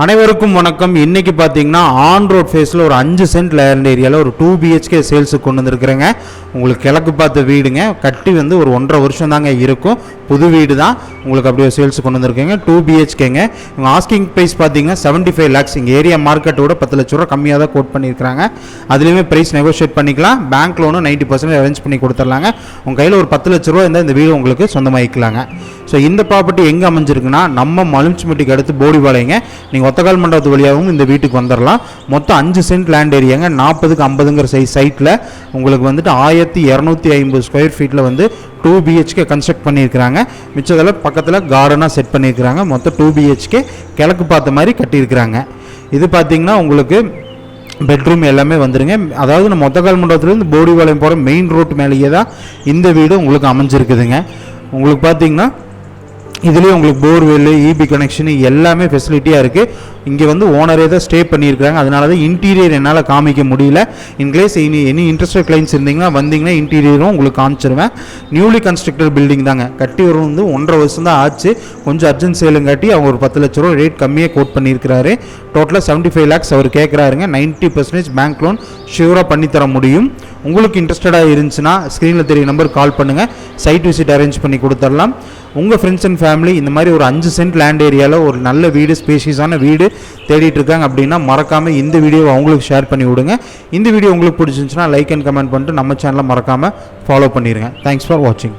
அனைவருக்கும் வணக்கம். இன்றைக்கி பார்த்தீங்கன்னா ஆன் ரோட் ஃபேஸில் ஒரு 5 சென்ட் லேண்ட் ஏரியாவில் ஒரு 2 BHK சேல்ஸுக்கு கொண்டு வந்திருக்கிறேங்க. உங்களுக்கு கிழக்கு பார்த்த வீடுங்க. கட்டி வந்து ஒரு 1.5 வருஷம் தாங்க இருக்கும். புது வீடு தான். உங்களுக்கு அப்படியே சேல்ஸுக்கு கொண்டு வந்திருக்கேங்க. 2 BHKங்க. இவங்க ஆஸ்கிங் ப்ரைஸ் பார்த்தீங்கன்னா 75 lakhs. இங்கே ஏரியா மார்க்கெட்டோட 10 லட்ச ரூபா கம்மியாக தான் கோட் பண்ணியிருக்காங்க. அதுலேயுமே ப்ரைஸ் நெகோஷியேட் பண்ணிக்கலாம். பேங்க் லோனும் 90% அரேஞ்ச் பண்ணி கொடுத்துர்லாங்க. உங்கள் கையில் ஒரு 10 லட்ச ரூபா இருந்தால் இந்த வீடு உங்களுக்கு சொந்தமாகிக்கலாங்க. ஸோ இந்த ப்ராப்பர்ட்டி எங்கே அமைஞ்சிருக்குன்னா நம்ம மலுமிச்சிமெட்டிக்கு அடுத்து போடிபாளையங்க. நீங்கள் ஒத்தக்கால் மண்டபத்து வழியாகவும் இந்த வீட்டுக்கு வந்துடலாம். மொத்தம் 5 சென்ட் லேண்ட் ஏரியாங்க. 40க்கு 50ங்கிற சைட்டில் உங்களுக்கு வந்துட்டு 1250 ஸ்கொயர் ஃபீட்டில் வந்து 2 BHK கன்ஸ்ட்ரக்ட் பண்ணியிருக்கிறாங்க. மிச்சத்தில் பக்கத்தில் கார்டனாக செட் பண்ணியிருக்கிறாங்க. மொத்தம் 2 BHK கிழக்கு பார்த்த மாதிரி கட்டியிருக்கிறாங்க. இது பார்த்திங்கன்னா உங்களுக்கு பெட்ரூம் எல்லாமே வந்துடுங்க. அதாவது நம்ம ஒத்தக்கால் மண்டபத்துலேருந்து போடிபாளையம் போகிற மெயின் ரோட்டு மேலேயே தான் இந்த வீடு உங்களுக்கு அமைஞ்சிருக்குதுங்க. உங்களுக்கு பார்த்திங்கன்னா இதுலேயே உங்களுக்கு போர்வெல், இபி கனெக்ஷன் எல்லாமே ஃபெசிலிட்டியாக இருக்குது. இங்கே வந்து ஓனரே தான் ஸ்டே பண்ணியிருக்காங்க. அதனால தான் இன்டீரியர் என்னால் காமிக்க முடியல. இன்கேஸ் எனி இன்ட்ரெஸ்டட் கிளைண்ட்ஸ் இருந்தீங்கன்னா வந்தீங்கன்னா இன்டீரியரும் உங்களுக்கு காமிச்சிருவேன். நியூலி கன்ஸ்ட்ரக்டட் பில்டிங் தாங்க. கட்டி வரும் வந்து 1.5 வருஷம் தான் ஆச்சு. கொஞ்சம் அர்ஜென்ட் சேலும் காட்டி அவங்க ஒரு 10 லட்ச ரூபா ரேட் கம்மியாக கோட் பண்ணியிருக்கிறாரு. டோட்டலாக 75 lakhs அவர் கேட்குறாருங்க. 90% பேங்க் லோன் ஷியூராக பண்ணித்தர முடியும். உங்களுக்கு இன்ட்ரெஸ்டடாக இருந்துச்சுன்னா ஸ்க்ரீனில் தெரிய நம்பர் கால் பண்ணுங்கள். சைட் விசிட் அரேஞ்ச் பண்ணி கொடுத்துடலாம். உங்கள் ஃப்ரெண்ட்ஸ் அண்ட் ஃபேமிலி இந்த மாதிரி ஒரு 5 சென்ட் லேண்ட் ஏரியாவில் ஒரு நல்ல வீடு, ஸ்பேஷியஸான வீடு தேடிட்டு இருக்காங்க அப்படின்னா மறக்காமல் இந்த வீடியோவை அவங்களுக்கு ஷேர் பண்ணி விடுங்க. இந்த வீடியோ உங்களுக்கு பிடிச்சிருந்துச்சுன்னா லைக் அண்ட் கமெண்ட் பண்ணிட்டு நம்ம சேனலை மறக்காமல் ஃபாலோ பண்ணிடுங்க. தேங்க்ஸ் ஃபார் வாட்சிங்.